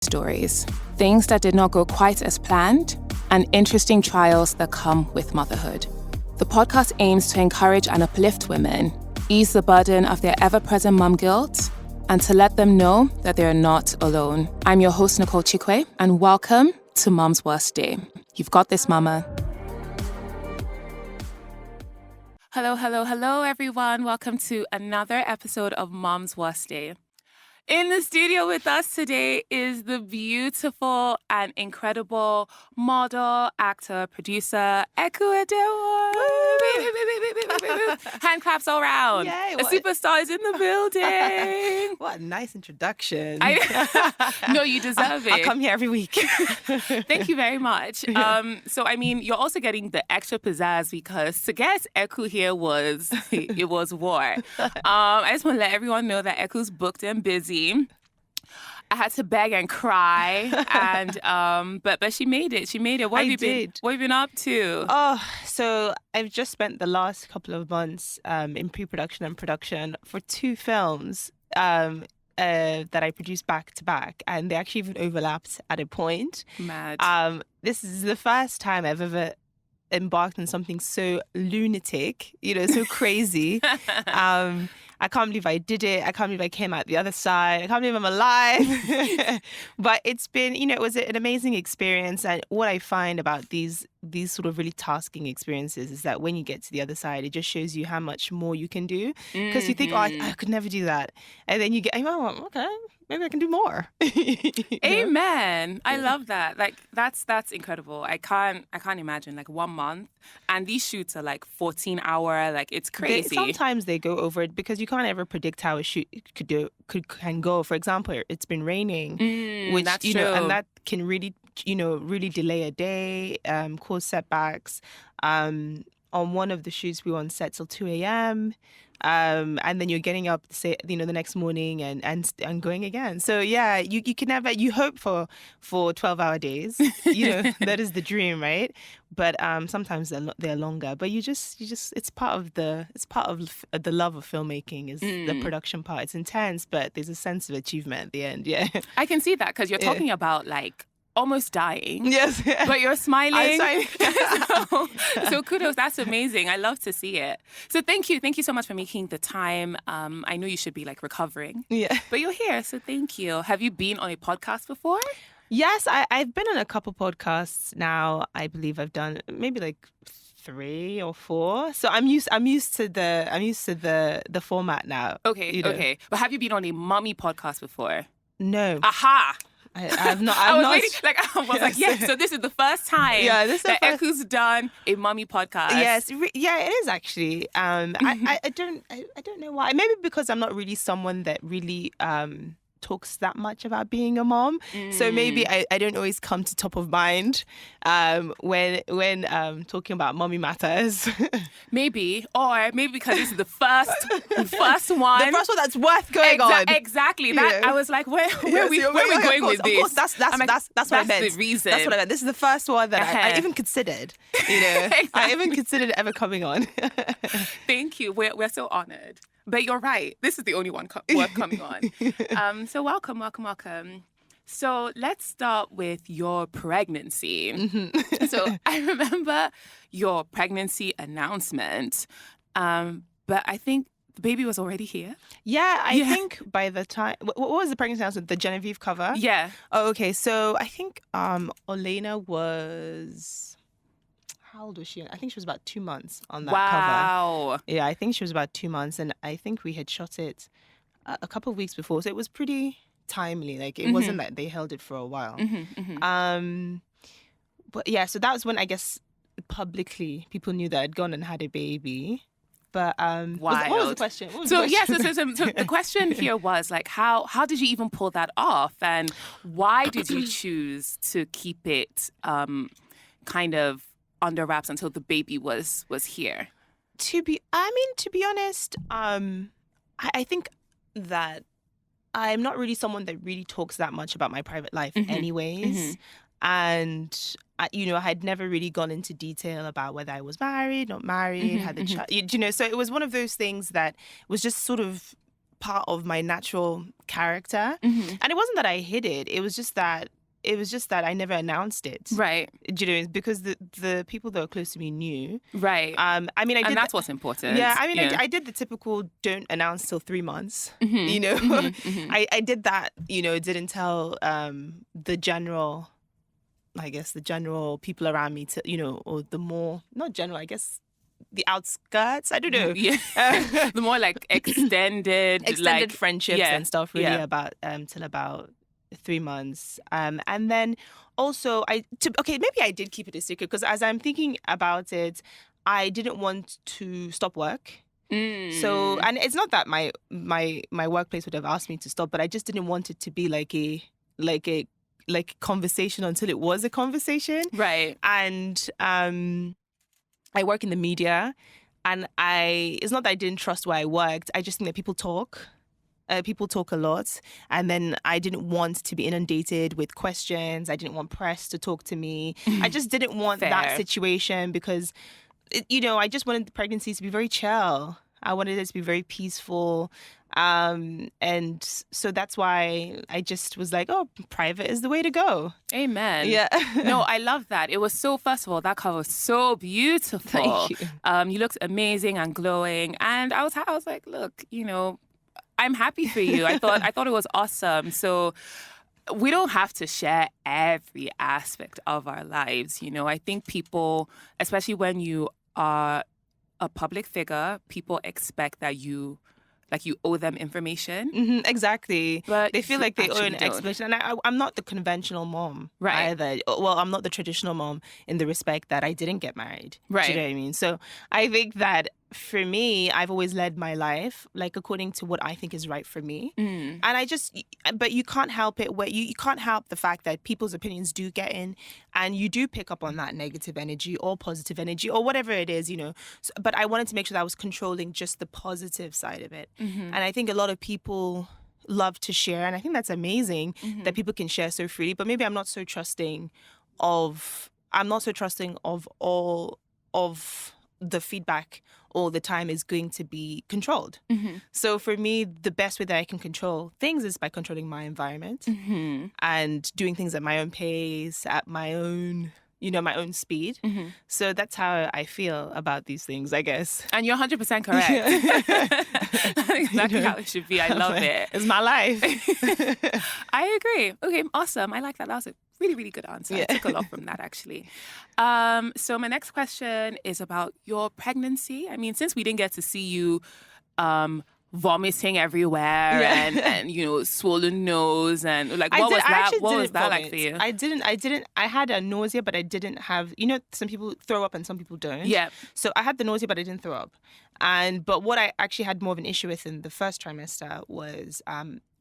stories, things that did not go quite as planned, and interesting trials that come with motherhood. The podcast aims to encourage and uplift women, ease the burden of their ever-present mum guilt, and to let them know that they are not alone. I'm your host, Nicole Chikwe, and welcome to Mom's Worst Day. You've got this, mama. Hello, everyone. Welcome to another episode of Mom's Worst Day. In the studio with us today is the beautiful and incredible model, actor, producer, Eku Edewor. Hand claps all around. Yay, a superstar is in the building. What a nice introduction. No, you deserve it. I come here every week. Thank you very much. You're also getting the extra pizzazz because to get Eku here was war. I just want to let everyone know that Eku's booked and busy. I had to beg and cry, and but she made it. She made it. What have you been up to? Oh, so I've just spent the last couple of months in pre-production and production for 2 films that I produced back to back, and they actually even overlapped at a point. Mad. This is the first time I've ever embarked on something so lunatic, so crazy. I can't believe I did it. I can't believe I came out the other side. I can't believe I'm alive. But it's been, it was an amazing experience. And what I find about these sort of really tasking experiences is that when you get to the other side, it just shows you how much more you can do. Because you think, I could never do that. And then you get, okay, maybe I can do more. Amen. I love that. Like that's incredible. I can't imagine like 1 month, and these shoots are like 14-hour. Like it's crazy. Sometimes they go over it because you can't ever predict how a shoot can go. For example, it's been raining, which that's true. And that can really really delay a day, cause setbacks. On one of the shoots, we were on set till 2 a.m. And then you're getting up, say, the next morning and going again. So yeah, you can never, you hope for 12-hour days. That is the dream, right? But sometimes they're longer. But you just it's part of the love of filmmaking is the production part. It's intense, but there's a sense of achievement at the end. Yeah, I can see that because you're talking about like almost dying. Yes. But you're smiling. I'm smiling. so kudos. That's amazing. I love to see it. So thank you. Thank you so much for making the time. I know you should be like recovering. Yeah. But you're here. So thank you. Have you been on a podcast before? Yes, I've been on a couple podcasts now. I believe I've done maybe like 3 or 4. So I'm used to the format now. Okay. Okay. But have you been on a mommy podcast before? No. Aha. I've not. I was like, yes. So this is the first time that Eku's done a mommy podcast. Yes, it is actually. I don't know why. Maybe because I'm not really someone that really talks that much about being a mom. So maybe I don't always come to top of mind when talking about mommy matters. Maybe because this is the first one. The first one that's worth going on. Exactly. That I was like, where are we going with this? Of course, that's what I meant. The reason. That's what I meant. This is the first one that I even considered. Exactly. I even considered ever coming on. Thank you. We're so honored. But you're right. This is the only one worth coming on. So welcome. So let's start with your pregnancy. Mm-hmm. So I remember your pregnancy announcement, but I think the baby was already here. Yeah, I think by the time... What was the pregnancy announcement? The Genevieve cover? Yeah. Oh, okay. So I think Olena was... How old was she? I think she was about 2 months on that cover. Wow. Yeah, I think she was about 2 months, and I think we had shot it a couple of weeks before, so it was pretty timely. Like it wasn't that they held it for a while. But yeah, so that was when I guess publicly people knew that I'd gone and had a baby. But what was the question? So the question here was like, how did you even pull that off, and why did you choose to keep it kind of under wraps until the baby was here? To be honest, I think that I'm not really someone that really talks that much about my private life anyways. And I had never really gone into detail about whether I was married, not married, had the child, so it was one of those things that was just sort of part of my natural character. And it wasn't that I hid it. It was just that I never announced it. Right. Do you know, because the people that were close to me knew. Right. I mean, I did. And that's what's important. Yeah, I mean, I did the typical don't announce till 3 months. You know, I did that. You know, didn't tell the general, I guess, the general people around me to, you know, or the more, not general, I guess, the outskirts. I don't know. Yeah. The more like extended like, friendships and stuff. Really about till about 3 months. And then also maybe I did keep it a secret because as I'm thinking about it, I didn't want to stop work. So, and it's not that my workplace would have asked me to stop, but I just didn't want it to be like a conversation until it was a conversation. Right. And I work in the media, and it's not that I didn't trust where I worked. I just think that people talk. People talk a lot, and then I didn't want to be inundated with questions. I didn't want press to talk to me. I just didn't want that situation because, you know, I just wanted the pregnancy to be very chill. I wanted it to be very peaceful. And so that's why I just was like, oh, private is the way to go. Amen. Yeah. No, I love that. It was so, first of all, that cover was so beautiful. Thank you. You looked amazing and glowing. And I was like, look, you know, I'm happy for you. I thought it was awesome. So we don't have to share every aspect of our lives. You know, I think people, especially when you are a public figure, people expect that you owe them information. Exactly. But they feel like they owe an don't. explanation. And I'm not the conventional mom either. Well, I'm not the traditional mom in the respect that I didn't get married. Right. Do you know what I mean? So I think that for me, I've always led my life like according to what I think is right for me. And but you can't help it where you can't help the fact that people's opinions do get in and you do pick up on that negative energy or positive energy or whatever it is, you know. So, but I wanted to make sure that I was controlling just the positive side of it. And I think a lot of people love to share, and I think that's amazing that people can share so freely, but maybe I'm not so trusting of all of the feedback all the time is going to be controlled. So for me, the best way that I can control things is by controlling my environment and doing things at my own pace, at my own, you know, my own speed. So that's how I feel about these things, I guess. And you're 100% correct. That's exactly how it should be. I love it. It's my life. I agree. Okay, awesome. I like that. That was a really, really good answer. I took a lot from that, actually. So my next question is about your pregnancy. I mean, since we didn't get to see you vomiting everywhere and you know, swollen nose and like what was that like for you? I had a nausea, but I didn't have, you know, some people throw up and some people don't. Yeah. So I had the nausea, but I didn't throw up. But what I actually had more of an issue with in the first trimester was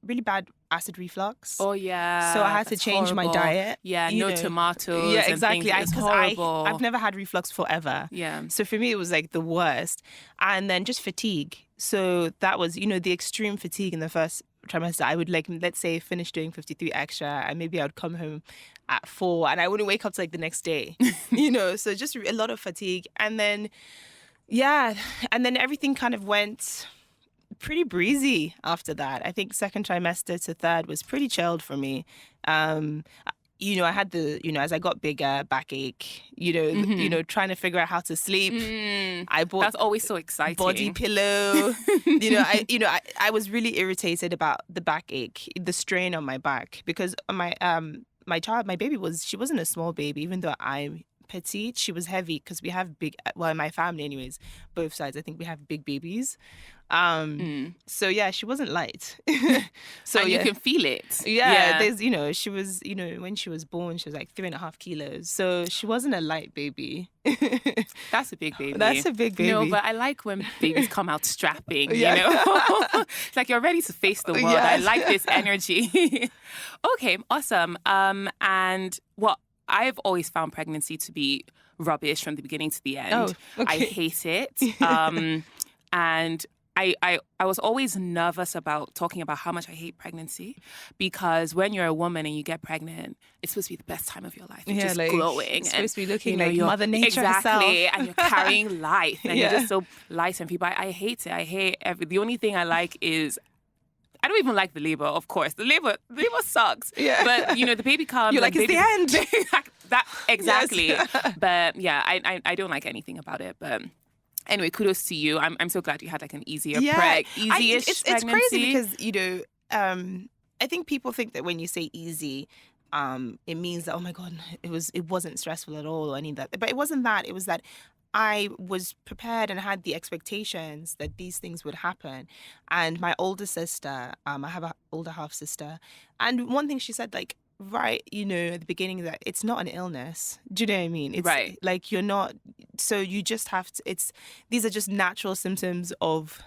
really bad acid reflux. Oh yeah. So I had to change my diet. Yeah, no tomatoes. Yeah, exactly. It's horrible. I've never had reflux forever. Yeah. So for me, it was like the worst. And then just fatigue. So that was, you know, the extreme fatigue in the first trimester. I would, like, let's say, finish doing 53 extra and maybe I would come home at 4 and I wouldn't wake up till like the next day, you know, so just a lot of fatigue. And then, everything kind of went pretty breezy after that. I think second trimester to third was pretty chilled for me. You know, I had as I got bigger, backache, you know, trying to figure out how to sleep. I bought That's always so exciting. Body pillow. I was really irritated about the backache, the strain on my back, because my baby she wasn't a small baby, even though I'm petite, she was heavy because we have big, well, in my family anyways, both sides, I think we have big babies. So yeah, she wasn't light. So you can feel it. Yeah, there's, you know, she was, you know, when she was born, she was like 3.5 kilos. So she wasn't a light baby. That's a big baby. That's a big baby. No, but I like when babies come out strapping, you know. It's like you're ready to face the world. Yes. I like this energy. Okay, awesome. And what I've always found pregnancy to be rubbish from the beginning to the end. Oh, okay. I hate it. And I was always nervous about talking about how much I hate pregnancy, because when you're a woman and you get pregnant, it's supposed to be the best time of your life. You're just like, glowing. It's supposed to be looking like Mother Nature herself. And you're carrying life and you're just so light and people. I hate it. I hate the only thing I like is I don't even like the labor, of course. The labor sucks. Yeah. But, the baby comes. You're like, it's the end. Exactly. Yes. But yeah, I don't like anything about it. But anyway, kudos to you. I'm so glad you had like an easier easy-ish it's pregnancy. crazy because, I think people think that when you say easy, it means that, oh my God, it wasn't stressful at all or any of that. But it wasn't that. It was that I was prepared and had the expectations that these things would happen. And my older sister, I have an older half sister, and one thing she said, like, right, at the beginning, that it's not an illness. Do you know what I mean? It's Right. like you're not, so you just have to, these are just natural symptoms of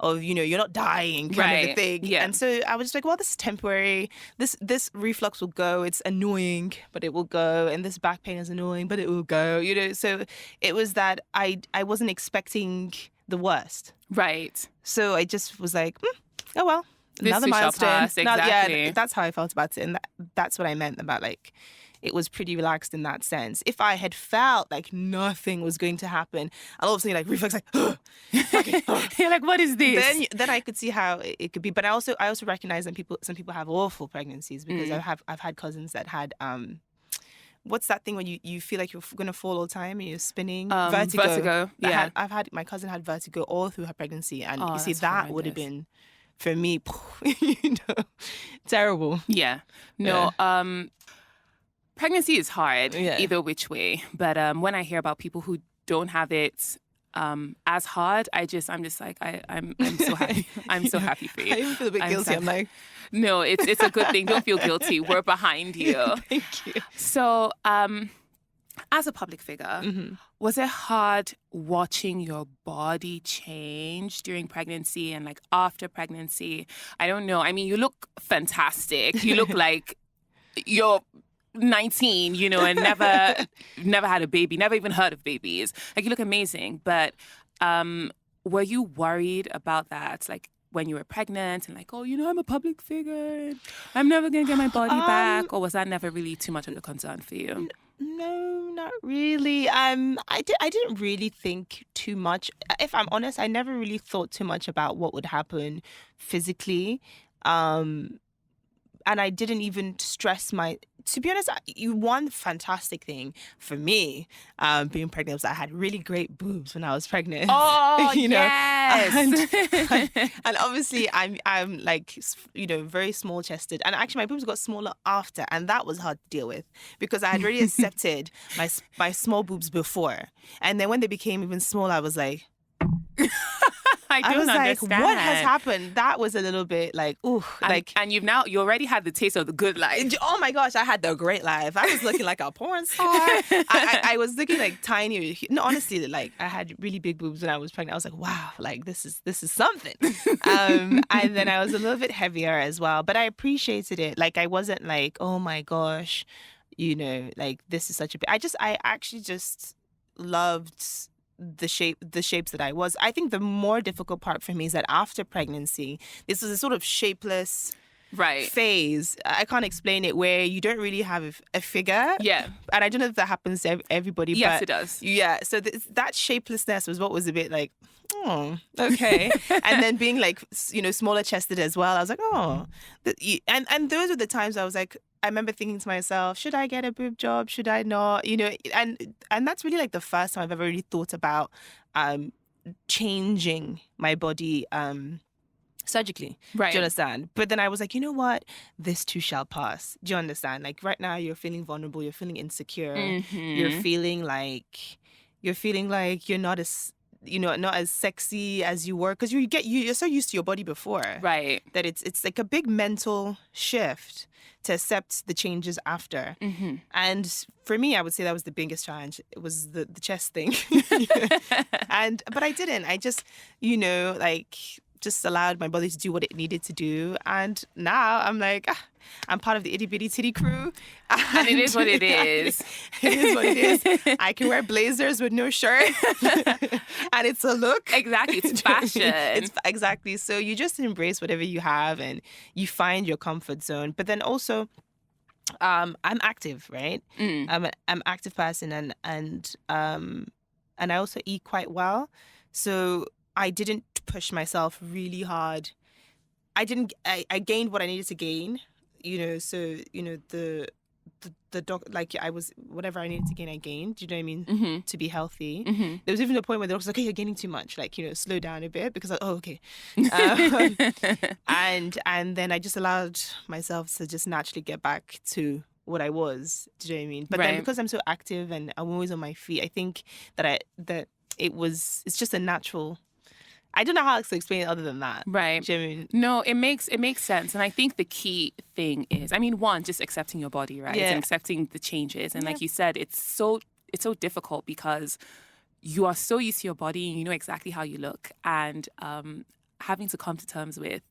you're not dying kind of a thing. Yeah. And so I was just like, well, this is temporary. This reflux will go. It's annoying, but it will go. And this back pain is annoying, but it will go. So it was that I wasn't expecting the worst. Right. So I just was like, oh well, This another too shall milestone. pass, exactly. Yeah, that's how I felt about it, and that's what I meant about, like, it was pretty relaxed in that sense. If I had felt like nothing was going to happen, and all of a sudden, like, reflex, like, You're like, what is this? then I could see how it could be. But I also recognize that some people have awful pregnancies, because I've had cousins that had what's that thing when you feel like you're going to fall all the time and you're spinning? Vertigo. Yeah. My cousin had vertigo all through her pregnancy, and you see that's that would have horrendous. been, for me, terrible. Yeah. No. Pregnancy is hard either which way. But when I hear about people who don't have it as hard, I'm just like, I'm so happy. I'm so happy for you. I even feel a bit guilty. I'm like, no, it's a good thing. Don't feel guilty. We're behind you. Thank you. So, as a public figure, was it hard watching your body change during pregnancy and like after pregnancy? I don't know. I mean, you look fantastic. You look like you're 19, and never had a baby, never even heard of babies. Like, you look amazing. But were you worried about that? Like, when you were pregnant and like, oh, I'm a public figure, I'm never going to get my body back? Or was that never really too much of a concern for you? No, not really. I didn't really think too much. If I'm honest, I never really thought too much about what would happen physically. And I didn't even stress to be honest, one fantastic thing for me being pregnant was that I had really great boobs when I was pregnant. Oh, yes. yes. And obviously I'm like, very small chested. And actually my boobs got smaller after, and that was hard to deal with because I had already accepted my small boobs before. And then when they became even smaller, I was like, I was understand. Like, what has happened? That was a little bit like, ooh. And you already had the taste of the good life. Oh my gosh, I had the great life. I was looking like a porn star. I was looking like tiny. No, honestly, like I had really big boobs when I was pregnant. I was like, wow, like this is something. And then I was a little bit heavier as well, but I appreciated it. Like I wasn't like, oh my gosh, like this is such a big. I actually just loved the shapes that I was. I think the more difficult part for me is that after pregnancy, this was a sort of shapeless phase. I can't explain it, where you don't really have a figure. Yeah. And I don't know if that happens to everybody. Yes, but it does. Yeah. So that shapelessness was what was a bit like, oh, okay. And then being like, smaller chested as well. I was like, oh. And those were the times I was like, I remember thinking to myself, should I get a boob job? Should I not? And that's really like the first time I've ever really thought about changing my body surgically. Right. Do you understand? But then I was like, you know what? This too shall pass. Do you understand? Like right now you're feeling vulnerable, you're feeling insecure, you're feeling like you're not as not as sexy as you were, because you're so used to your body before, right? That it's like a big mental shift to accept the changes after. And for me, I would say that was the biggest challenge. It was the chest thing, but I didn't. I just just allowed my body to do what it needed to do, and now I'm like, I'm part of the itty bitty titty crew, and it is what it is. It is what it is. I can wear blazers with no shirt, and it's a look. Exactly, it's fashion. Exactly. So you just embrace whatever you have, and you find your comfort zone. But then also, I'm active, right? I'm an active person, and I also eat quite well. So I didn't push myself really hard I gained what I needed to gain, so, the doc, like I was, whatever I needed to gain, I gained, do you know what I mean? To be healthy. There was even a point where they was like, okay, you're gaining too much, like, slow down a bit, because okay. And then I just allowed myself to just naturally get back to what I was, do you know what I mean? But then because I'm so active and I'm always on my feet, I think that it's just a natural, I don't know how else to explain it other than that. Right. Do you know what I mean? No, it makes sense. And I think the key thing is, one, just accepting your body, right? Yeah. And accepting the changes. And like you said, it's so difficult because you are so used to your body and you know exactly how you look. And having to come to terms with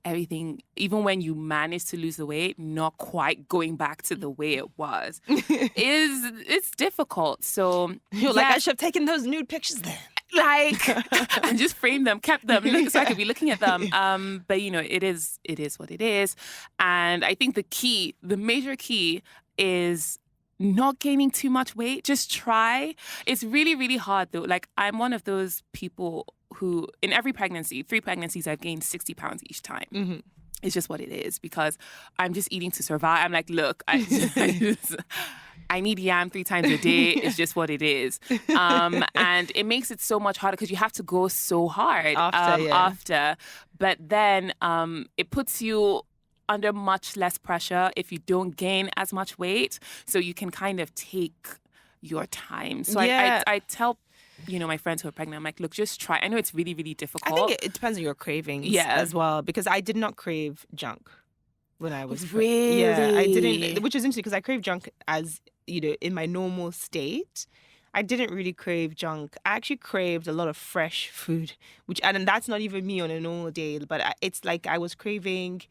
everything, even when you manage to lose the weight, not quite going back to the way it was, it's difficult. So you're like, I should have taken those nude pictures then. Like, and just framed them, kept them, so I could be looking at them. But it is what it is. And I think the major key is not gaining too much weight. Just try. It's really, really hard though. Like, I'm one of those people who, in every pregnancy, 3 pregnancies, I've gained 60 pounds each time. It's just what it is, because I'm just eating to survive. I'm like, look, I need yam 3 times a day. It's just what it is. And it makes it so much harder because you have to go so hard after. But then it puts you under much less pressure if you don't gain as much weight. So you can kind of take your time. So I tell my friends who are pregnant, I'm like, look, just try. I know it's really, really difficult. I think it depends on your cravings as well, because I did not crave junk when I was really? Yeah, I didn't, which is interesting because I crave junk as, in my normal state. I didn't really crave junk. I actually craved a lot of fresh food, and that's not even me on a normal day, but it's like I was craving,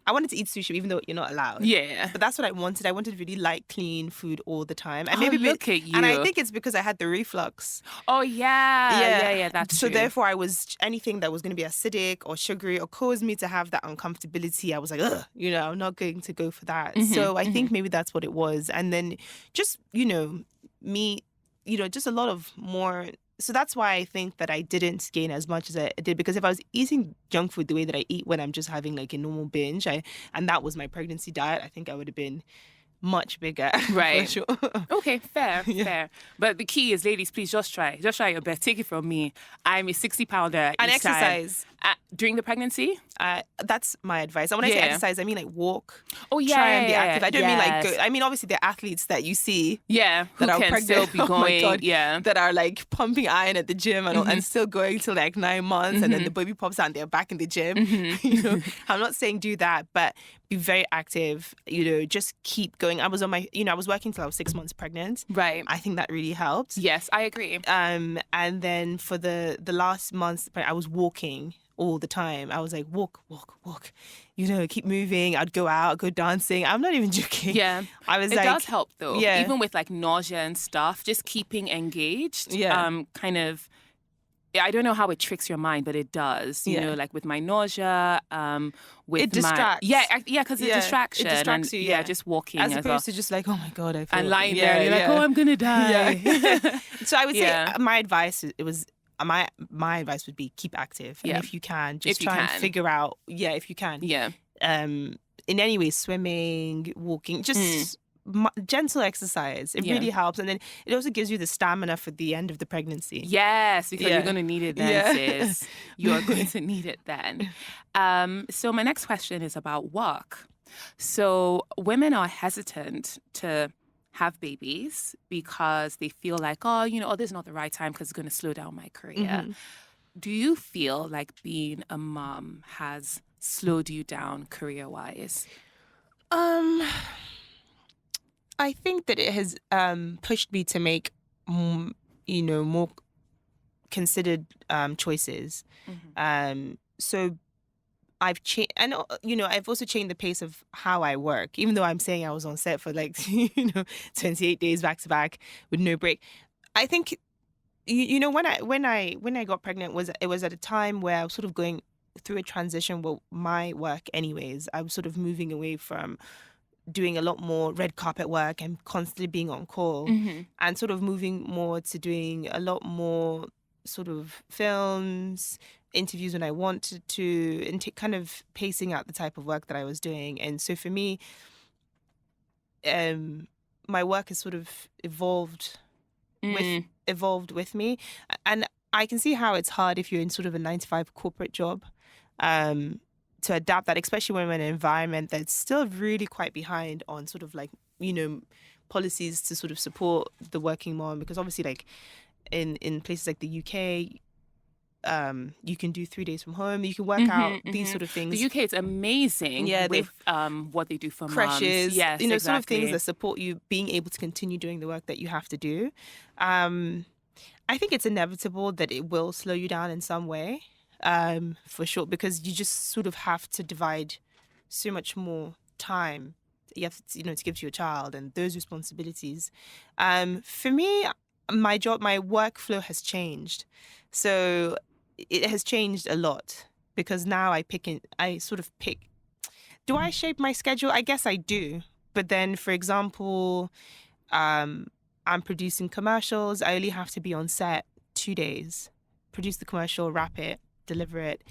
I wanted to eat sushi even though you're not allowed. Yeah. But that's what I wanted. I wanted really light, clean food all the time. And look at you. And I think it's because I had the reflux. Oh, yeah, that's so true. Therefore, I was, anything that was going to be acidic or sugary or cause me to have that uncomfortability, I was like, ugh, I'm not going to go for that. So I think maybe that's what it was. And then just, me, just a lot of more. So that's why I think that I didn't gain as much as I did, because if I was eating junk food the way that I eat when I'm just having like a normal binge, and that was my pregnancy diet, I think I would have been much bigger. Right. For sure. Okay, fair. But the key is, ladies, please just try your best. Take it from me. I'm a 60-pounder. And exercise. During the pregnancy? That's my advice. And when I say exercise, I mean like walk. Oh, yeah. Try and be active. I don't mean like go. I mean, obviously, there are athletes that you see. Yeah, who that are can pregnant. still be going. Oh my God, yeah. That are like pumping iron at the gym and still going till like 9 months. And then the baby pops out and they're back in the gym. I'm not saying do that, but be very active. Just keep going. I was on I was working till I was 6 months pregnant. Right. I think that really helped. Yes, I agree. And then for the last months, I was walking all the time. I was like, walk. Keep moving. I'd go out, go dancing. I'm not even joking. Yeah. It does help though. Yeah. Even with like nausea and stuff, just keeping engaged. Yeah. Kind of, I don't know how it tricks your mind, but it does. You know, like with my nausea, with it distracts. Because it's distraction. It distracts you. Yeah, just walking as opposed to just like, oh my God, I feel. And lying there, and you're like, oh, I'm gonna die. Yeah. So I would say my advice my advice would be keep active, and if you can, just try and figure out. Yeah, if you can. Yeah. In any way, swimming, walking, just. Gentle exercise. It really helps, and then it also gives you the stamina for the end of the pregnancy. Yes, because you're going to need it then, sis. You're going to need it then. So my next question is about work. So women are hesitant to have babies because they feel like, this is not the right time because it's going to slow down my career. Do you feel like being a mom has slowed you down career-wise? I think that it has pushed me to make, more considered choices. So I've changed, and I've also changed the pace of how I work. Even though I'm saying I was on set for 28 days back to back with no break. I think, when I got pregnant, it was at a time where I was sort of going through a transition with my work. Anyways, I was sort of moving away from doing a lot more red carpet work and constantly being on call, and sort of moving more to doing a lot more sort of films, interviews when I wanted to, and kind of pacing out the type of work that I was doing. And so for me, my work has sort of evolved with me, and I can see how it's hard if you're in sort of a 9-to-5 corporate job, to adapt that, especially when we're in an environment that's still really quite behind on sort of like, policies to sort of support the working mom, because obviously like in places like the UK, you can do 3 days from home. You can work out these sort of things. The UK is amazing with what they do for crashes, moms. Yes, sort of exactly. things that support you being able to continue doing the work that you have to do. I think it's inevitable that it will slow you down in some way, for sure, because you just sort of have to divide so much more time you have to, to give to your child and those responsibilities. For me, my workflow has changed. So it has changed a lot, because now I sort of pick. Do I shape my schedule? I guess I do. But then, for example, I'm producing commercials. I only have to be on set 2 days, produce the commercial, wrap it, deliver it,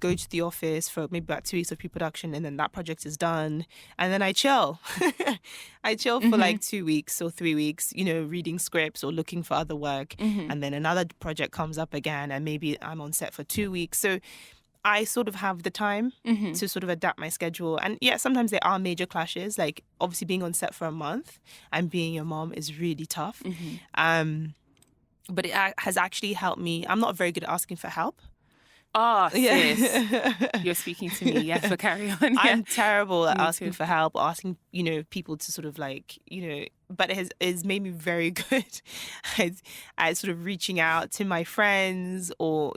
go to the office for maybe about 2 weeks of pre-production, and then that project is done. And then I chill. I chill for like 2 weeks or 3 weeks, reading scripts or looking for other work. And then another project comes up again, and maybe I'm on set for 2 weeks. So I sort of have the time to sort of adapt my schedule. And yeah, sometimes there are major clashes. Like obviously being on set for a month and being a mom is really tough. But it has actually helped me. I'm not very good at asking for help. Oh, sis. You're speaking to me. Yes, but carry on. Yeah. I'm terrible at asking for help, asking, people to sort of like, but it's made me very good at sort of reaching out to my friends or,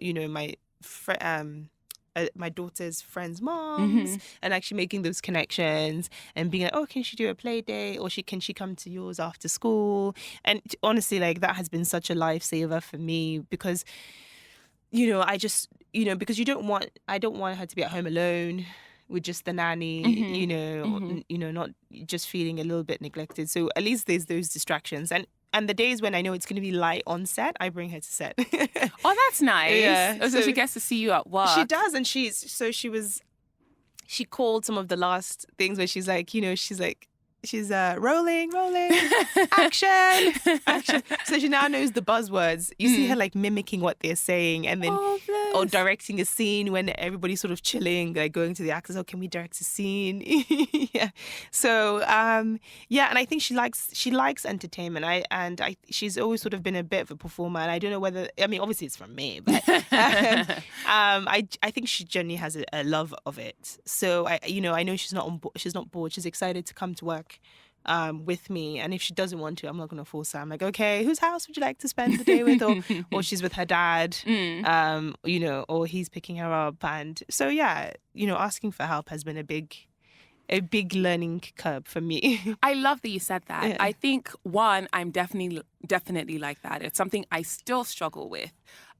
my daughter's friends' moms, and actually making those connections and being like, oh, can she do a play day, or can she come to yours after school? And honestly, like that has been such a lifesaver for me, because I just, because I don't want her to be at home alone with just the nanny, not just feeling a little bit neglected. So at least there's those distractions. And the days when I know it's going to be light on set, I bring her to set. Oh, that's nice. Yeah. Oh, so she gets to see you at work. She does. And she called some of the last things where she's like, she's rolling, action. So she now knows the buzzwords. You see her like mimicking what they're saying, and then or directing a scene when everybody's sort of chilling, like going to the actors. Oh, can we direct a scene? Yeah. So and I think she likes entertainment. She's always sort of been a bit of a performer, and I don't know whether, I mean, obviously it's from me, but I think she genuinely has a love of it. So I know she's not bored. She's excited to come to work with me, and if she doesn't want to, I'm not going to force her. I'm like, okay, whose house would you like to spend the day with? Or she's with her dad, or he's picking her up. And so asking for help has been a big learning curve for me. I love that you said that. Yeah. I think I'm definitely like that. It's something I still struggle with,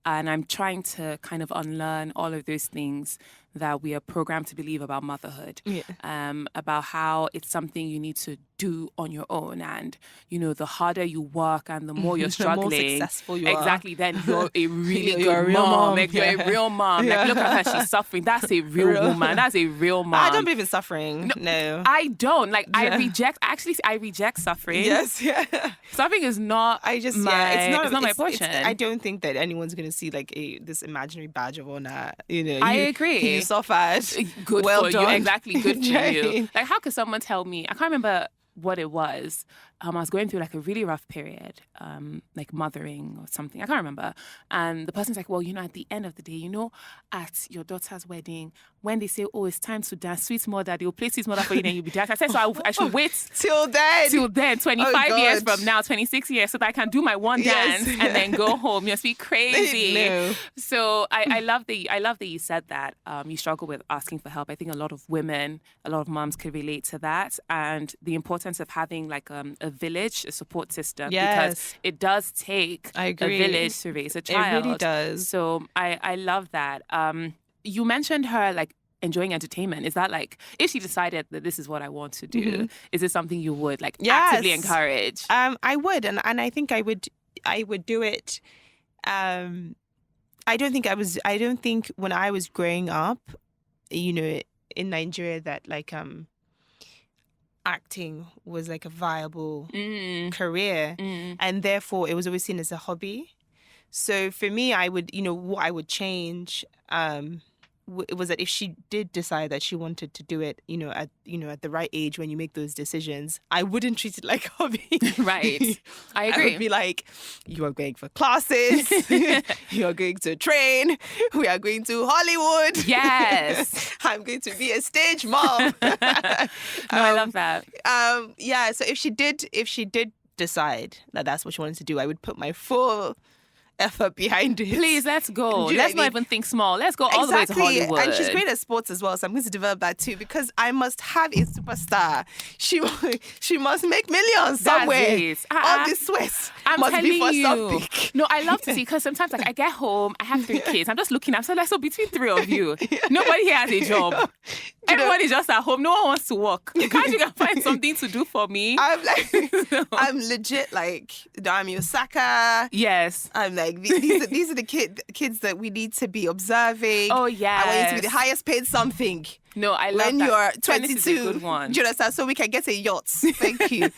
and I'm trying to kind of unlearn all of those things that we are programmed to believe about motherhood, about how it's something you need to do on your own. And, the harder you work and the more you're struggling, the more successful you are. Exactly, then you're a really good mom. Like, you're a real mom. Yeah. Like, look at her, she's suffering. That's a real woman. That's a real mom. I don't believe in suffering. No. I don't. Like, I reject suffering. Yes, yeah. Suffering is not it's not my portion. I don't think that anyone's going to see like this imaginary badge of honor. I agree. You suffered. Good well for done. You. Exactly. Good for you. Like, how could someone tell me? I can't remember what it was. I was going through like a really rough period, like mothering or something. I can't remember. And the person's like, well, at the end of the day, at your daughter's wedding, when they say, oh, it's time to dance, sweet mother, they'll play sweet mother for you and you'll be dancing. I said, so I should wait till then, 25 years from now, 26 years, so that I can do my one dance and then go home. You must be crazy. No. So I love that you said that. You struggle with asking for help. I think a lot of moms could relate to that, and the importance of having like a village, a support system, because it does take a village to raise a child. It really does. So I love that. You mentioned her like enjoying entertainment. Is that like, if she decided that this is what I want to do, is it something you would like actively encourage? I would, and I think I would do it I don't think when I was growing up, in Nigeria, that like acting was like a viable career, and therefore it was always seen as a hobby. So for me, I would, what I would change it was that if she did decide that she wanted to do it, at the right age when you make those decisions, I wouldn't treat it like a hobby. Right. I agree. I would be like, you are going for classes, you are going to train, we are going to Hollywood. Yes. I'm going to be a stage mom. I love that. Yeah. So if she did decide that that's what she wanted to do, I would put my full effort behind it. Please, let's go. Let's not even think small. Let's go all the way to Hollywood. And she's great at sports as well, so I'm going to develop that too, because I must have a superstar. She must make millions somewhere. All this sweat must be for something. No, I love to see, because sometimes like I get home, I have 3 kids. I'm just looking. I'm so between 3 of you, nobody here has a job. Everybody's just at home. No one wants to work. Can't you find something to do for me? I'm like, I'm legit like Naomi Osaka. Yes. I'm like, these are the kids that we need to be observing. Oh, yes. I want you to be the highest paid something. No, I love when that. you're Tennis 22. is a good one. Do you understand? So we can get a yacht. Thank you.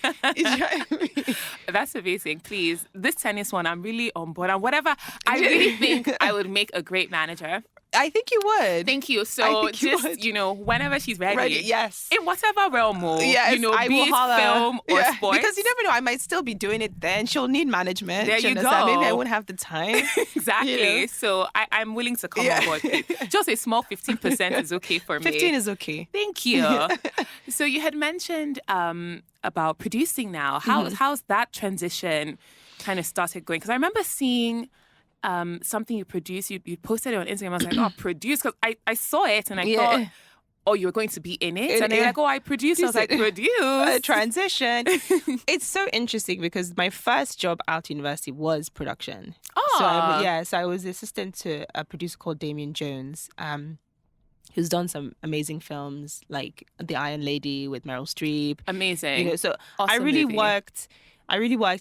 That's amazing. Please, this tennis one, I'm really on board. And whatever, I really think I would make a great manager. I think you would. Thank you. So just, whenever she's ready. Yes. In whatever realm, yes, I be it film or sports. Because you never know, I might still be doing it then. She'll need management. There you go. Maybe I won't have the time. Exactly. So I'm willing to come on board. Just a small 15% is okay for me. 15 is okay. Thank you. So you had mentioned about producing now. How's that transition kind of started going? Because I remember seeing something you produced, you posted it on Instagram. I was like, oh, produce, because I saw it and I thought, oh, you were going to be in it? And then you're like, oh, I produced. I was like, produce. A transition. It's so interesting because my first job out of university was production. Oh. So I was assistant to a producer called Damien Jones, who's done some amazing films like The Iron Lady with Meryl Streep. Amazing. So awesome I really movie. worked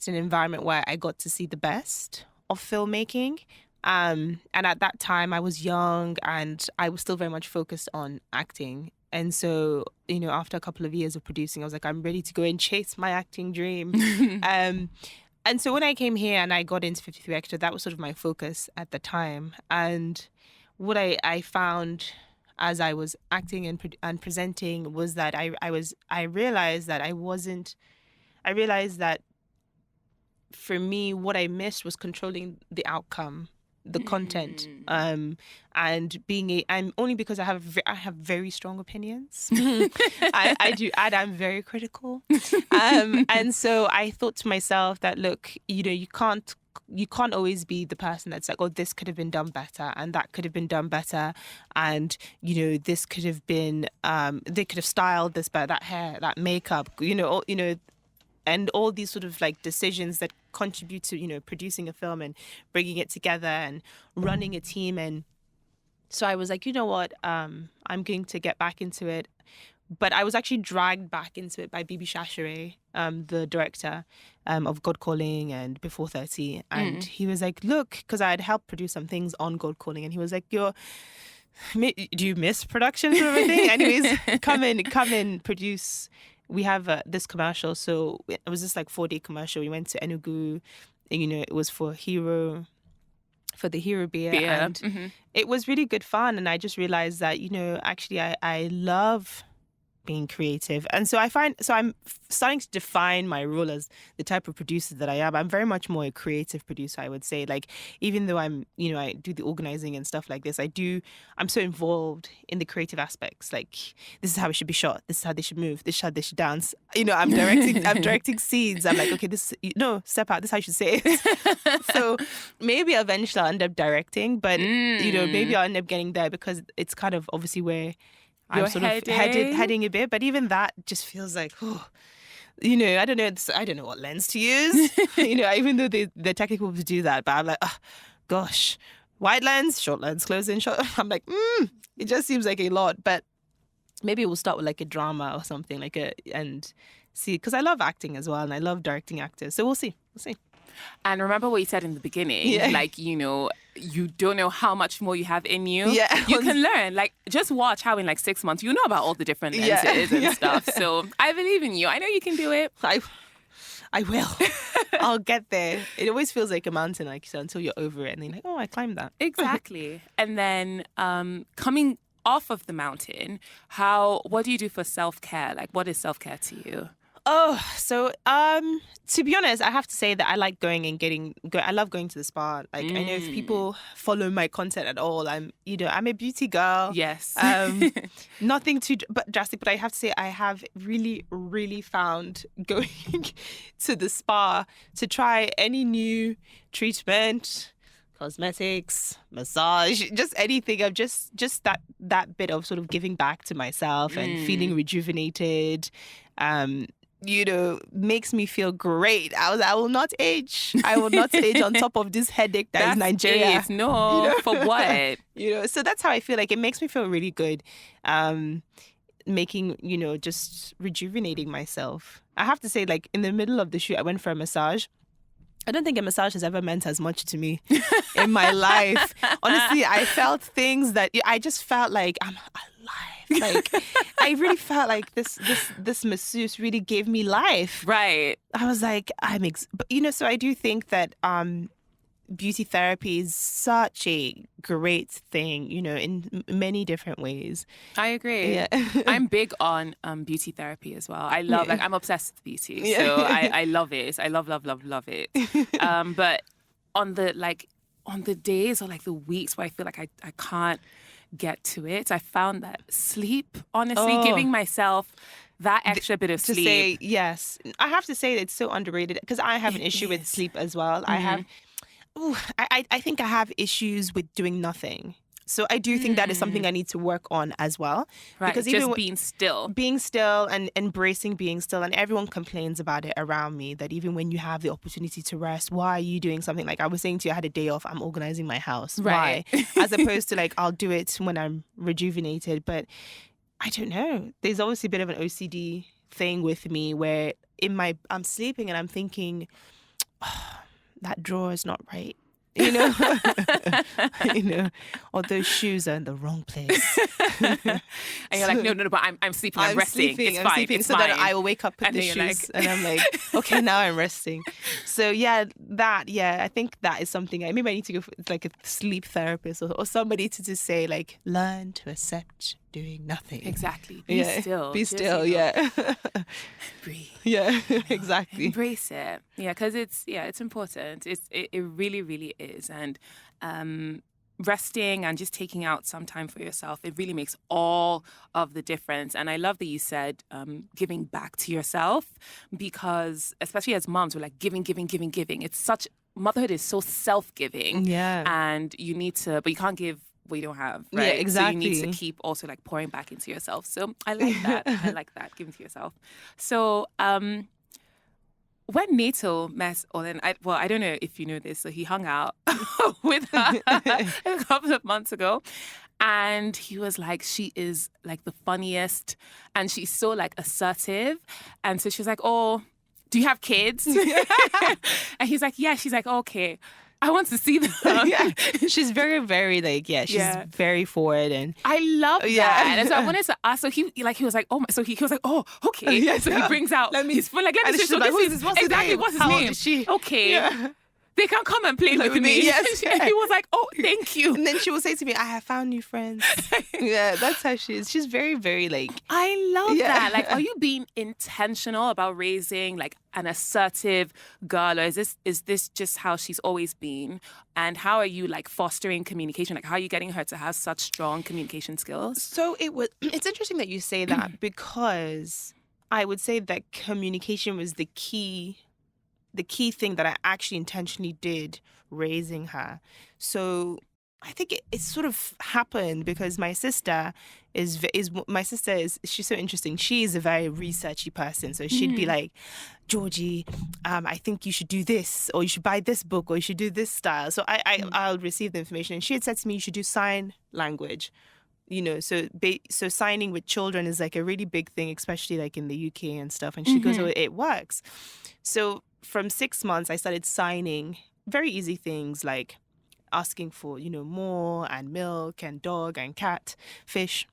in an environment where I got to see the best of filmmaking. And at that time I was young and I was still very much focused on acting. And so, after a couple of years of producing, I was like, I'm ready to go and chase my acting dream. And so when I came here and I got into 53 Extra, that was sort of my focus at the time. And what I found as I was acting and presenting was that I realized that for me, what I missed was controlling the outcome, the content, and I'm only because I have very strong opinions. I do, and I'm very critical. And so I thought to myself that, look, you can't always be the person that's like, oh, this could have been done better and that could have been done better, and this could have been they could have styled this better, that hair, that makeup, and all these sort of like decisions that contribute to producing a film and bringing it together and running a team. And so I was like, you know what, I'm going to get back into it. But I was actually dragged back into it by Bibi Shashere, the director of God Calling and Before 30. And he was like, look, because I had helped produce some things on God Calling, and he was like, do you miss production and everything? Anyways, come in, produce. We have this commercial. So it was just like 4-day commercial. We went to Enugu, and, it was for the Hero beer. And it was really good fun. And I just realized that, actually I love being creative. And so I'm starting to define my role as the type of producer that I am. I'm very much more a creative producer, I would say. Like, even though I do the organizing and stuff like this, I'm so involved in the creative aspects. Like, this is how it should be shot. This is how they should move. This is how they should dance. I'm directing scenes. I'm like, okay, step out. This is how you should say it. So maybe eventually I'll end up directing, but, maybe I'll end up getting there because it's kind of obviously where I'm sort of heading a bit, but even that just feels like, I don't know what lens to use. Even though the technical to do that, but I'm like, oh, gosh, wide lens, short lens, close in, short. I'm like, it just seems like a lot. But maybe we'll start with like a drama or something and see, because I love acting as well, and I love directing actors. So we'll see. And remember what you said in the beginning, like, you don't know how much more you have in you. Yeah. You can learn. Like, just watch how in like 6 months, you know about all the different lenses and stuff. So I believe in you. I know you can do it. I will. I'll get there. It always feels like a mountain, like so, until you're over it and then you're like, oh, I climbed that. Exactly. And then coming off of the mountain, what do you do for self-care? Like, what is self-care to you? Oh, so to be honest, I have to say that I like going and I love going to the spa. Like, I know if people follow my content at all, I'm a beauty girl. Yes. Nothing too drastic, but I have to say I have really, really found going to the spa to try any new treatment, cosmetics, massage, just anything. Of just that bit of sort of giving back to myself and feeling rejuvenated. Makes me feel great. I will not age. I will not age on top of this headache that is Nigeria. It. No, for what? So that's how I feel. Like, it makes me feel really good. Making, just rejuvenating myself. I have to say, like, in the middle of the shoot, I went for a massage. I don't think a massage has ever meant as much to me in my life. Honestly, I felt things that I just felt like I'm alive. Like, I really felt like this masseuse really gave me life. Right. I was like, so I do think that beauty therapy is such a great thing, in many different ways. I agree. Yeah. I'm big on beauty therapy as well. I love, I'm obsessed with beauty. So I love it. I love it. But on the days or like the weeks where I feel like I can't get to it, I found that sleep, honestly, giving myself that extra bit of sleep. To say, yes. I have to say that it's so underrated because I have an issue with sleep as well. I think I have issues with doing nothing. So I do think that is something I need to work on as well. Right, because just even being still. And embracing being still. And everyone complains about it around me, that even when you have the opportunity to rest, why are you doing something? Like I was saying to you, I had a day off, I'm organizing my house. Right. Why? As opposed to like, I'll do it when I'm rejuvenated. But I don't know. There's obviously a bit of an OCD thing with me where I'm sleeping and I'm thinking, that drawer is not right. Or those shoes are in the wrong place. And you're like, no, but I'm sleeping, I'm resting. It's fine. Sleeping. It's so fine. then I will wake up, put the shoes, and I'm like, okay, now I'm resting. So I think that is something. Maybe I need to go for like a sleep therapist or somebody to just say like, learn to accept doing nothing. Exactly. Be still. Be still. Yeah. Breathe. Yeah. Exactly. Embrace it. Yeah, because it's important. It really, really is. And resting and just taking out some time for yourself, it really makes all of the difference. And I love that you said giving back to yourself, because especially as moms, we're like giving. Motherhood is so self-giving. Yeah. And you need to, but you can't give what you don't have, right? Yeah, exactly. So you need to keep also like pouring back into yourself. So I like that. Giving to yourself. So when Nato met Olen, I don't know if you know this, so he hung out with her a couple of months ago. And he was like, she is like the funniest and she's so like assertive. And so she was like, oh, do you have kids? And he's like, yeah. She's like, okay, I want to see them. Yeah. She's very, very she's very forward, and I love that. And so I wanted to ask. So he was like, oh, so he was like, oh, okay. So he brings out. His phone. Like, let me see. So this is exactly what's his name. How old is she? Okay. Yeah. They can come and play with me. Yes. And he was like, oh, thank you. And then she will say to me, I have found new friends. Yeah, that's how she is. She's very, very I love that. Like, are you being intentional about raising like an assertive girl, or is this just how she's always been? And how are you like fostering communication? Like, how are you getting her to have such strong communication skills? So it's interesting that you say that because I would say that communication was the key thing that I actually intentionally did raising her. So I think it sort of happened because my sister is she's so interesting. She is a very researchy person. So she'd be like, Georgie, I think you should do this, or you should buy this book, or you should do this style. So I'll receive the information. And she had said to me, you should do sign language. So signing with children is like a really big thing, especially like in the UK and stuff. And she goes, oh, it works. So from 6 months, I started signing very easy things like asking for, more and milk and dog and cat, fish,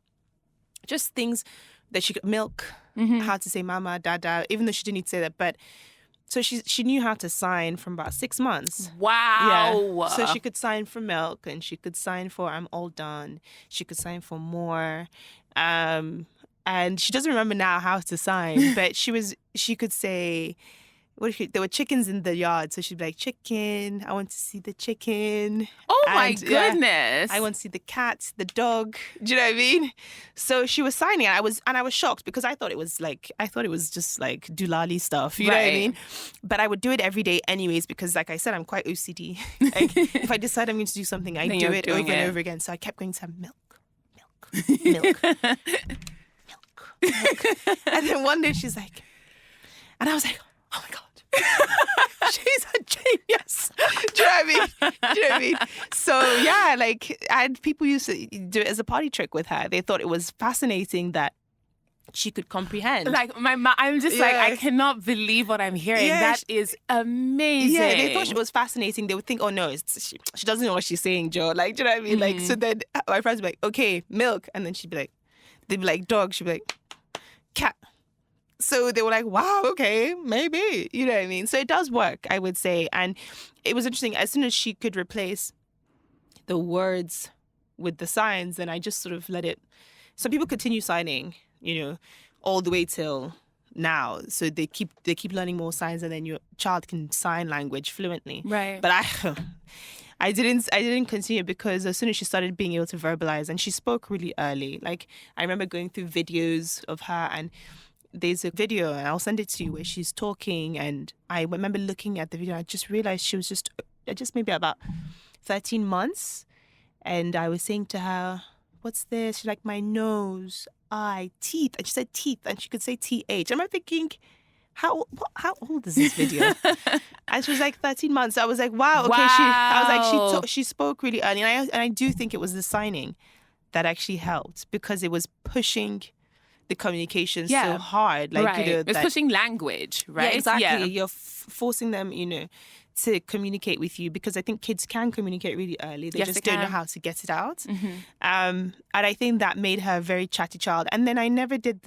just things that she could milk, how to say mama, dada, even though she didn't need to say that. But so she knew how to sign from about 6 months. Wow. Yeah. So she could sign for milk, and she could sign for I'm all done. She could sign for more. And she doesn't remember now how to sign, but she could say, there were chickens in the yard, so she'd be like, chicken, I want to see the chicken. Oh my goodness. I want to see the cat, the dog. Do you know what I mean? So she was signing, and I was shocked because I thought it was just like Doolally stuff. You know what I mean? But I would do it every day anyways, because like I said, I'm quite OCD. Like if I decide I'm going to do something, I do it over and over again. So I kept going to have milk. And then one day she's like, and I was like, oh my God. She's a genius. Do you know what I mean? So yeah, like people used to do it as a party trick with her. They thought it was fascinating that she could comprehend. Like I'm just like, I cannot believe what I'm hearing. That is amazing. Yeah, they thought it was fascinating. They would think, oh no, she doesn't know what she's saying, Joe. Like, do you know what I mean? Like, so then my friends would be like, okay, milk, and then they'd be like, dog. She'd be like, cat. So they were like, wow, okay, maybe. You know what I mean? So it does work, I would say. And it was interesting. As soon as she could replace the words with the signs, then I just sort of let it. Some people continue signing, all the way till now. So they keep learning more signs, and then your child can sign language fluently. Right. But I didn't continue, because as soon as she started being able to verbalize, and she spoke really early. Like I remember going through videos of her, and there's a video, and I'll send it to you, where she's talking, and I remember looking at the video, and I just realized she was just maybe about 13 months, and I was saying to her, what's this? She's like, my nose, eye, teeth, and she said teeth, and she could say TH. I remember thinking, how old is this video? And she was like 13 months. So I was like, wow, okay. I was like, she spoke really early, and I do think it was the signing that actually helped, because it was pushing the communication so hard. Like, it's pushing language, right? Yeah, exactly. Yeah. You're forcing them, to communicate with you, because I think kids can communicate really early. They just don't know how to get it out. And I think that made her a very chatty child. And then I never did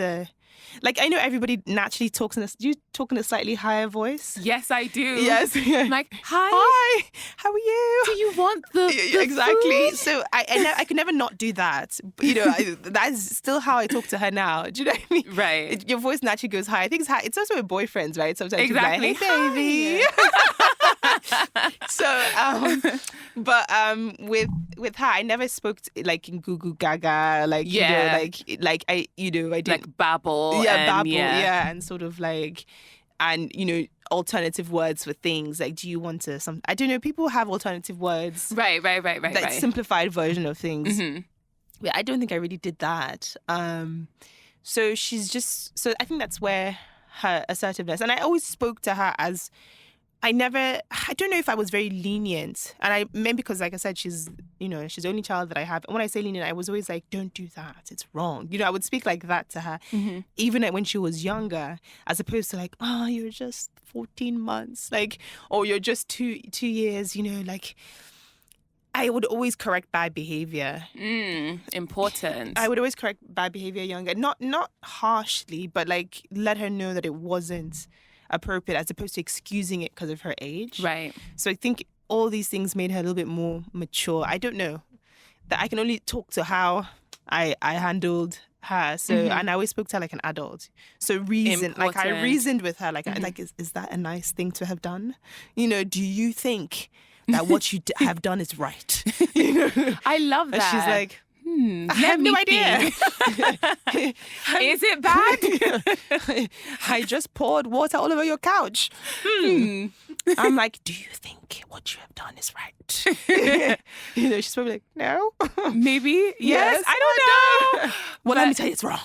I know everybody naturally talks do you talk in a slightly higher voice? Yes, I do. Yes. I'm like, hi. Hi, how are you? Do you want the exactly. food? So I could never not do that. That's still how I talk to her now. Do you know what I mean? Right. Your voice naturally goes high. I think it's also with boyfriends, right? Sometimes exactly. You're like, hey, baby. So, with her, I never spoke in goo goo gaga, I did like babble, and sort of alternative words for things. Like, do you want to I don't know, people have alternative words, right, simplified version of things. Yeah, I don't think I really did that. So I think that's where her assertiveness, and I always spoke to her as, I don't know if I was very lenient. And maybe because, like I said, she's the only child that I have. And when I say lenient, I was always like, don't do that. It's wrong. I would speak like that to her, even when she was younger, as opposed to like, oh, you're just 14 months, or you're just two years, I would always correct bad behavior. Important. I would always correct bad behavior younger. Not harshly, but let her know that it wasn't appropriate, as opposed to excusing it because of her age. Right. So I think all these things made her a little bit more mature. I don't know. That I can only talk to how I handled her. So and I always spoke to her like an adult. So reason, I reasoned with her, is that a nice thing to have done? Do you think that what you have done is right? I love that. And she's like, I have no idea. Is it bad? I just poured water all over your couch. I'm like, do you think what you have done is right? She's probably like, no. Maybe. Yes. I don't know. Well, let me tell you, it's wrong.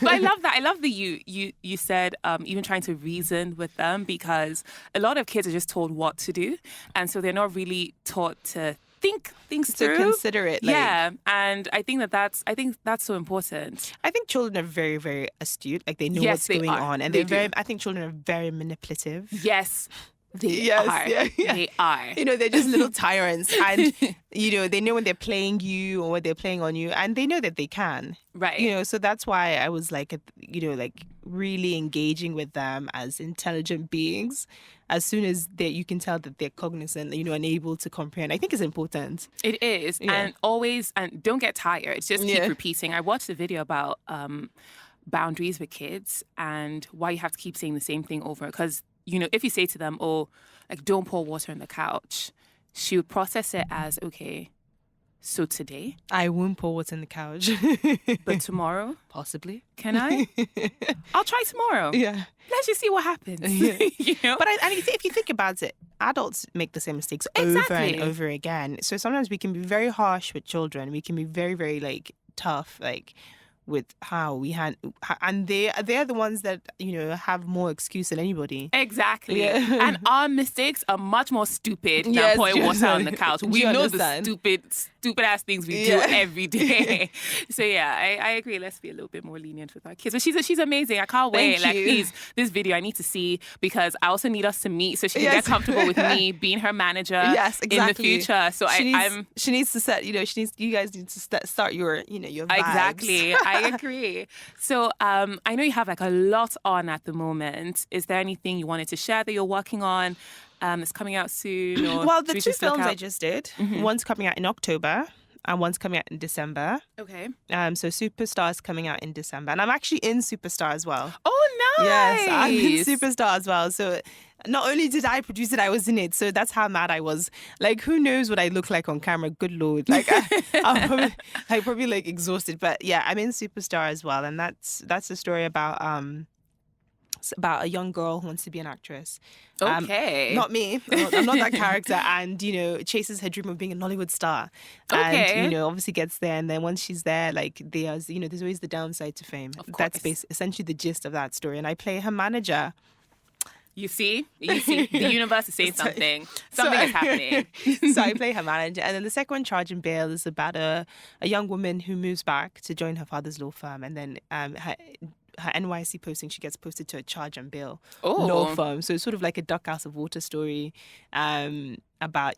But I love that. I love that you said even trying to reason with them, because a lot of kids are just told what to do. And so they're not really taught to think things through. To consider it. And I think that's so important. I think children are very, very astute. They know what's going on. And I think children are very manipulative. Yes. They are. They are. They're just little tyrants. And, they know when they're playing you or when they're playing on you. And they know that they can. Right. So that's why I was like, really engaging with them as intelligent beings. As soon as you can tell that they're cognizant, and able to comprehend. I think it's important. It is. Yeah. And don't get tired. Just keep repeating. I watched a video about boundaries with kids and why you have to keep saying the same thing over. Because, if you say to them, don't pour water on the couch, she would process it as, okay, so today? I won't pour water on the couch. But tomorrow? Possibly. Can I? I'll try tomorrow. Yeah. Let's just see what happens. Yeah. But if you think about it, adults make the same mistakes over and over again. So sometimes we can be very harsh with children. We can be very, very tough, with how we and they're the ones that have more excuse than anybody. Exactly. And our mistakes are much more stupid than pouring water on the couch. We know the stupid ass things we do every day. So I agree. Let's be a little bit more lenient with our kids. But she's amazing. I can't wait. Please, this video I need to see because I also need us to meet so she can get comfortable with me being her manager in the future. So she needs to set. You guys need to start your your vibes. Exactly. I agree. So I know you have a lot on at the moment. Is there anything you wanted to share that you're working on that's coming out soon? Or well, the two films I just did, one's coming out in October and one's coming out in December. Okay. So Superstar is coming out in December. And I'm actually in Superstar as well. Oh, nice. Yes, I'm in Superstar as well. So not only did I produce it, I was in it. So that's how mad I was. Who knows what I look like on camera? Good Lord. I'm probably exhausted. But yeah, I'm in Superstar as well. And that's a story about a young girl who wants to be an actress. Okay. Not me. I'm not that character. And, chases her dream of being a Nollywood star. Okay. And, obviously gets there. And then once she's there, there's always the downside to fame. Of course. That's essentially the gist of that story. And I play her manager. You see? The universe is saying something. Something is happening. So I play her manager. And then the second one, Charge and Bail, is about a young woman who moves back to join her father's law firm. And then her NYC posting, she gets posted to a charge and bail law firm. So it's sort of like a duck out of water story about,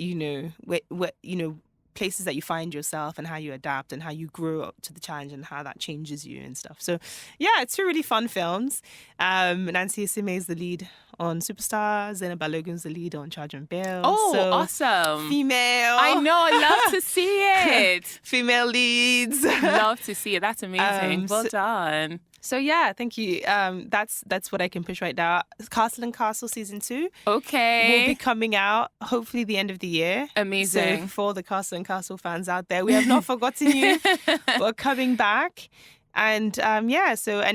places that you find yourself and how you adapt and how you grow up to the challenge and how that changes you and stuff. So yeah, it's two really fun films. Nancy Isime is the lead on Superstar. Zainab Balogun's the lead on Charge and Bail. Oh, so, awesome. Female. I know. I love to see it. Female leads. Love to see it. That's amazing. Well done. So yeah, thank you. That's what I can push right now. Castle and Castle season 2. Okay. Will be coming out hopefully the end of the year. Amazing. So for all the Castle and Castle fans out there, we have not forgotten you. We're coming back. And and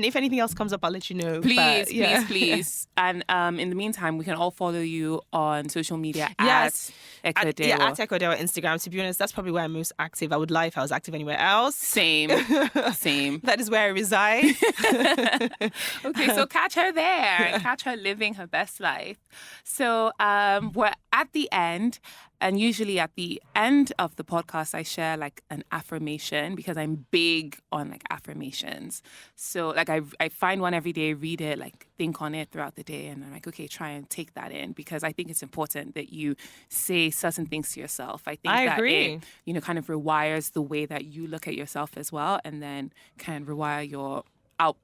if anything else comes up, I'll let you know. Please. And in the meantime, we can all follow you on social media at Eku Edewor. Yeah, at Eku Edewor Instagram. To be honest, that's probably where I'm most active. I would lie if I was active anywhere else. Same. That is where I reside. Okay, so catch her there. Catch her living her best life. So we're at the end. And usually at the end of the podcast, I share an affirmation because I'm big on affirmations. So I find one every day, read it, think on it throughout the day. And I'm okay, try and take that in because I think it's important that you say certain things to yourself. I think agree. It, kind of rewires the way that you look at yourself as well and then can rewire your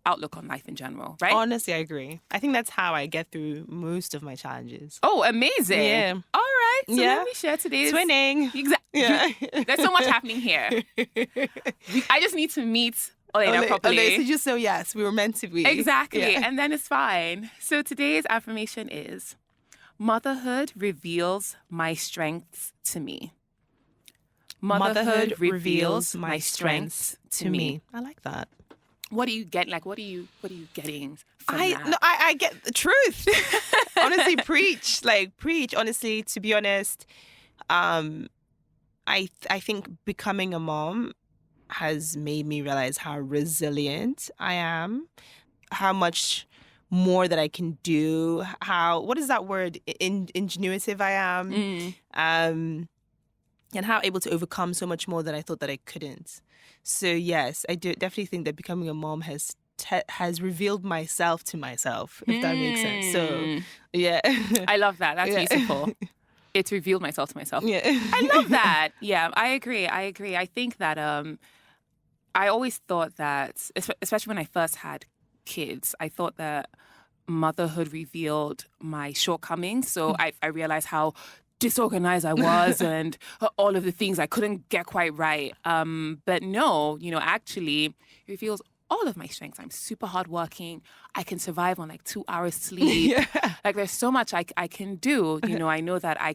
outlook on life in general, right? Honestly, I agree. I think that's how I get through most of my challenges. Oh, amazing. Yeah. All right. So let me share today's... Twinning. Exactly. Yeah. There's so much happening here. I just need to meet Olena properly. So just yes, we were meant to be. Exactly. Yeah. And then it's fine. So today's affirmation is, motherhood reveals my strengths to me. Motherhood reveals my strengths to me. I like that. What do you get? What are you getting from that? No, I get the truth. Honestly, preach. Preach. Honestly, to be honest, I think becoming a mom has made me realize how resilient I am, how much more that I can do, what is that word? Ingenuitive I am, and how able to overcome so much more than I thought that I couldn't. So yes, I do definitely think that becoming a mom has has revealed myself to myself, if that makes sense. So, yeah. I love that. That's beautiful. It's revealed myself to myself. Yeah. I love that. Yeah, I agree. I think that I always thought that, especially when I first had kids, I thought that motherhood revealed my shortcomings. So I realized how disorganized I was and all of the things I couldn't get quite right. But no, actually it reveals all of my strengths. I'm super hardworking. I can survive on like 2 hours sleep. Like there's so much I can do. I know that I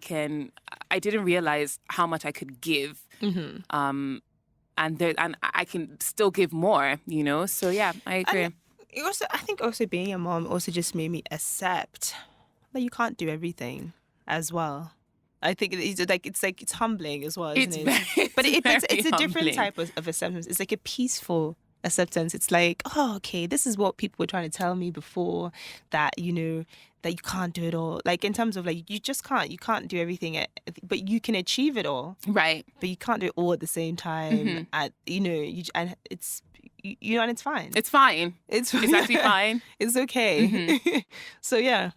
didn't realize how much I could give. And I can still give more, So yeah, I agree. I think also being a mom also just made me accept that you can't do everything as well. I think it's humbling as well, isn't it? But it's a different type of acceptance. It's like a peaceful acceptance. It's like, oh, okay, this is what people were trying to tell me before, that that you can't do it all. Like in terms of like you can't do everything, but you can achieve it all, right? But you can't do it all at the same time. And it's and it's fine. It's fine. It's actually fine. It's okay. So yeah.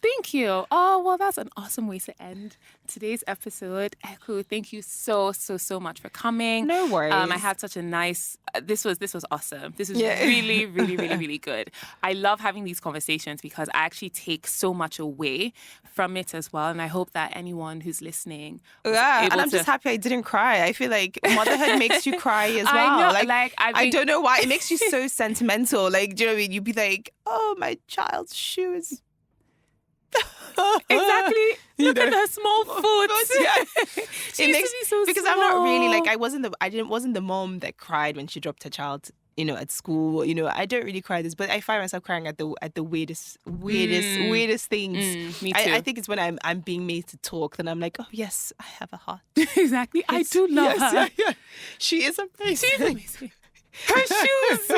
Thank you. Oh, well, that's an awesome way to end today's episode. Eku, thank you so much for coming. No worries. I had such a nice, this was awesome. This was really, really, really, really good. I love having these conversations because I actually take so much away from it as well. And I hope that anyone who's listening and I'm just happy I didn't cry. I feel like motherhood makes you cry as well. I know, I don't know why. It makes you so sentimental. Like, do you know what I mean? You'd be like, oh, my child's shoes. Exactly. Look at her small foot. It makes me so because small. I'm not really like I wasn't the mom that cried when she dropped her child, at school. I don't really cry this, but I find myself crying at the weirdest things. Me too. I think it's when I'm being made to talk, then I'm like, oh yes, I have a heart. Exactly. I do love her. Yeah. She is amazing. She's amazing. Her shoes.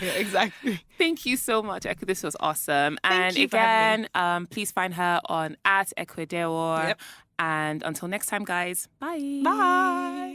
Yeah, exactly. Thank you so much, Eku. This was awesome. And again, please find her on @Eku Edewor. Yep. And until next time, guys. Bye. Bye.